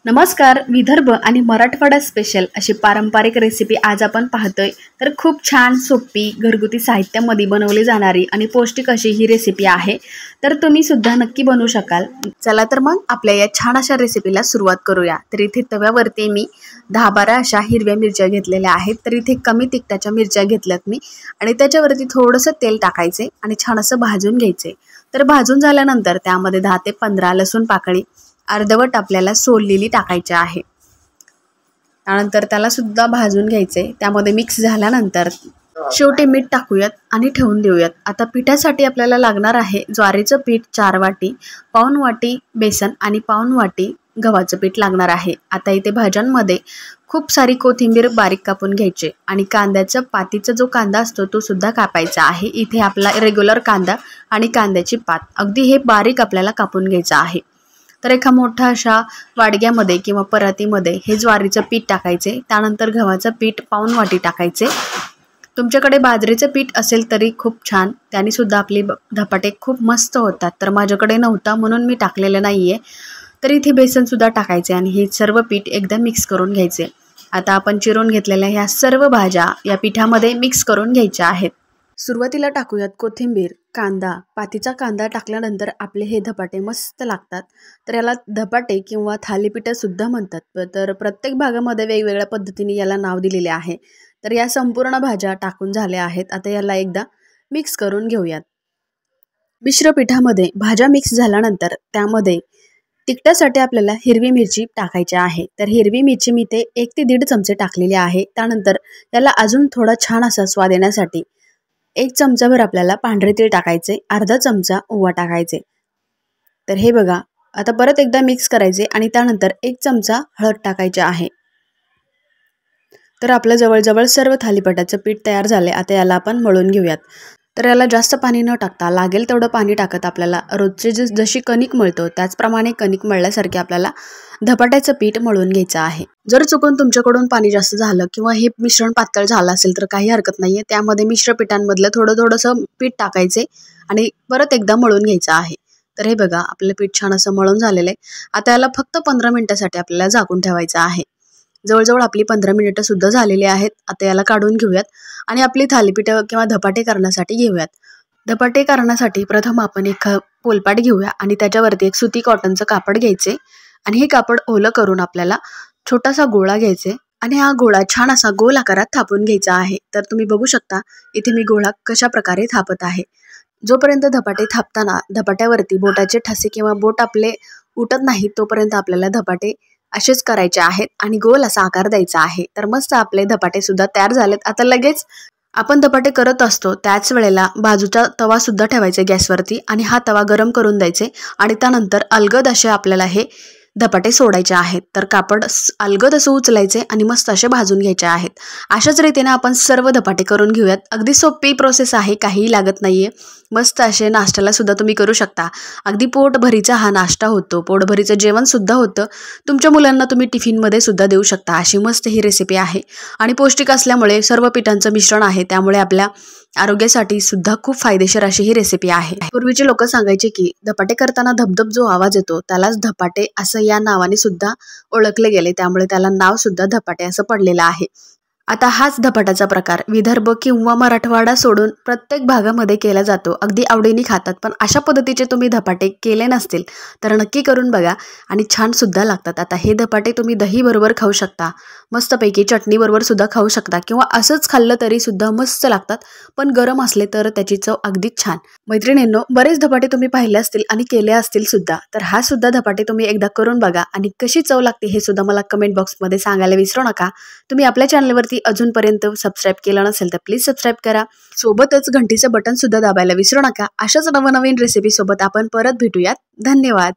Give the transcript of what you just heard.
नमस्कार. विदर्भ आणि मराठवाडा स्पेशल अशी पारंपरिक रेसिपी आज आपण पाहतोय. तर खूप छान सोपी घरगुती साहित्यामध्ये बनवली जाणारी आणि पौष्टिक अशी ही रेसिपी आहे. तर तुम्ही सुद्धा नक्की बनवू शकाल. चला तर मग आपल्या या छान अशा रेसिपीला सुरुवात करूया. तर इथे तव्यावरती मी 10-12 अशा हिरव्या मिरच्या घेतलेल्या आहेत. तर इथे कमी तिखटाच्या मिरच्या घेतल्यात मी आणि त्याच्यावरती थोडंसं तेल टाकायचे आणि छान असं भाजून घ्यायचे. तर भाजून झाल्यानंतर त्यामध्ये 10 ते 15 लसूण पाकळी अर्धवट आपल्याला सोललेली टाकायची आहे. त्यानंतर त्याला सुद्धा भाजून घ्यायचे. त्यामध्ये मिक्स झाल्यानंतर शेवटी मीठ टाकूयात आणि ठेवून देऊयात. आता पिठासाठी आपल्याला लागणार आहे ज्वारीचं पीठ 4 वाटी, पाऊण वाटी बेसन आणि पाऊण वाटी गव्हाचं पीठ लागणार आहे. आता इथे भाज्यांमध्ये खूप सारी कोथिंबीर बारीक कापून घ्यायचे आणि कांद्याचा पातीचा जो कांदा असतो तो सुद्धा कापायचा आहे. इथे आपला रेग्युलर कांदा आणि कांद्याची पात अगदी हे बारीक आपल्याला कापून घ्यायचं आहे. तर एका मोठ्या अशा वाडग्यामध्ये किंवा परातीमध्ये हे ज्वारीचं पीठ टाकायचे. त्यानंतर गव्हाचं पीठ पाऊण वाटी टाकायचे. तुमच्याकडे बाजरीचं पीठ असेल तरी खूप छान, त्याने सुद्धा आपले धपाटे खूप मस्त होतात. तर माझ्याकडे नव्हता म्हणून मी टाकलेलं नाही आहे. तर इथे बेसनसुद्धा टाकायचे आणि हे सर्व पीठ एकदा मिक्स करून घ्यायचे. आता आपण चिरून घेतलेल्या ह्या सर्व भाज्या या पिठामध्ये मिक्स करून घ्यायच्या आहेत. सुरुवातीला टाकूयात कोथिंबीर, कांदा. पातीचा कांदा टाकल्यानंतर आपले हे धपाटे मस्त लागतात. तर याला धपाटे किंवा थालीपीठसुद्धा म्हणतात. तर प्रत्येक भागामध्ये वेगवेगळ्या पद्धतीने याला नाव दिलेले आहे. तर या संपूर्ण भाज्या टाकून झाल्या आहेत. आता याला एकदा मिक्स करून घेऊयात. मिश्र पिठामध्ये भाज्या मिक्स झाल्यानंतर त्यामध्ये तिखटासाठी आपल्याला हिरवी मिरची टाकायची आहे. तर हिरवी मिरची मी ते 1 ते 1.5 चमचे टाकलेली आहे. त्यानंतर याला अजून थोडा छान असा स्वाद येण्यासाठी 1 चमचाभर आपल्याला पांढरे तीळ टाकायचे, अर्धा चमचा ओवा टाकायचे. तर हे बघा, आता परत एकदा मिक्स करायचे आणि त्यानंतर 1 चमचा हळद टाकायचे आहे. तर आपलं जवळजवळ सर्व थालीपीठाचं पीठ तयार झाले. आता याला आपण मळून घेऊयात. तर याला जास्त पाणी न टाकता लागेल तेवढं पाणी टाकत आपल्याला रोजचे जशी कणिक मळतो त्याचप्रमाणे कणिक मळल्यासारखे आपल्याला धपाट्याचं पीठ मळून घ्यायचं आहे. जर चुकून तुमच्याकडून पाणी जास्त झालं किंवा हे मिश्रण पातळ झालं असेल तर काही हरकत नाही आहे. त्यामध्ये मिश्र पिठांमधलं थोडंसं पीठ टाकायचे आणि परत एकदा मळून घ्यायचं आहे. तर हे बघा, आपलं पीठ छान असं मळून झालेलं आहे. आता याला फक्त 15 मिनिटासाठी आपल्याला झाकून ठेवायचं आहे. जवळजवळ आपली 15 मिनिटं सुद्धा झालेली आहेत. आता याला काढून घेऊयात आणि आपली थालीपीठं किंवा धपाटे करण्यासाठी घेऊयात. धपाटे करण्यासाठी प्रथम आपण एक पोलपाट घेऊया आणि त्याच्यावरती एक सुती कॉटनचं कापड घ्यायचे आणि हे कापड ओलं करून आपल्याला छोटासा गोळा घ्यायचे आणि हा गोळा छान असा गोल आकारात थापून घ्यायचा आहे. तर तुम्ही बघू शकता इथे मी गोळा कशा प्रकारे थापत आहे. जोपर्यंत धपाटे थापताना धपाट्यावरती बोटाचे ठसे किंवा बोट आपले उठत नाही तोपर्यंत आपल्याला धपाटे असेच करायचे आहेत आणि गोल असा आकार द्यायचा आहे. तर मस्त आपले धपाटे सुद्धा तयार झालेत. आता लगेच आपण धपाटे करत असतो त्याच वेळेला बाजूचा तवा सुद्धा ठेवायचा गॅसवरती आणि हा तवा गरम करून द्यायचे आणि त्यानंतर अलगद असे आपल्याला हे धपाटे सोडायचे आहेत. तर कापड अलगद असं उचलायचे आणि मस्त असे भाजून घ्यायचे आहेत. अशाच रीतीने आपण सर्व धपाटे करून घेऊयात. अगदी सोपी प्रोसेस आहे, काहीही लागत नाहीये. मस्त असे नाश्त्याला सुद्धा तुम्ही करू शकता. अगदी पोटभरीचा हा नाश्ता होतो, पोटभरीचं जेवण सुद्धा होतं. तुमच्या मुलांना तुम्ही टिफिनमध्ये सुद्धा देऊ शकता. अशी मस्त ही रेसिपी आहे आणि पौष्टिक असल्यामुळे सर्व पिठांचं मिश्रण आहे त्यामुळे आपल्या आरोग्यासाठी सुद्धा खूप फायदेशीर अशी ही रेसिपी आहे. पूर्वीचे लोक सांगायचे की धपाटे करताना धबधब जो आवाज येतो त्यालाच धपाटे असं या नावाने सुद्धा ओळखले गेले. त्यामुळे त्याला नाव सुद्धा धपाटे असं पडलेलं आहे. आता हाच धपाट्याचा प्रकार विदर्भ किंवा मराठवाडा सोडून प्रत्येक भागामध्ये केला जातो. अगदी आवडीने खातात. पण अशा पद्धतीचे तुम्ही धपाटे केले नसतील तर नक्की करून बघा आणि छान सुद्धा लागतात. आता हे धपाटे तुम्ही दही बरोबर खाऊ शकता, मस्तपैकी चटणी बरोबर सुद्धा खाऊ शकता किंवा असंच खाल्लं तरी सुद्धा मस्त लागतात. पण गरम असले तर त्याची चव अगदीच छान. मैत्रिणींनो, बरेच धपाटे तुम्ही पाहिले असतील आणि केले असतील सुद्धा. तर हा सुद्धा धपाटे तुम्ही एकदा करून बघा आणि कशी चव लागते हे सुद्धा मला कमेंट बॉक्समध्ये सांगायला विसरू नका. तुम्ही आपल्या चॅनलवरती अजूनपर्यंत सबस्क्राईब केलं नसेल तर प्लीज सबस्क्राईब करा. सोबतच घंटीचं बटन सुद्धा दाबायला विसरू नका. अशाच नवनवीन रेसिपी सोबत आपण परत भेटूयात. धन्यवाद.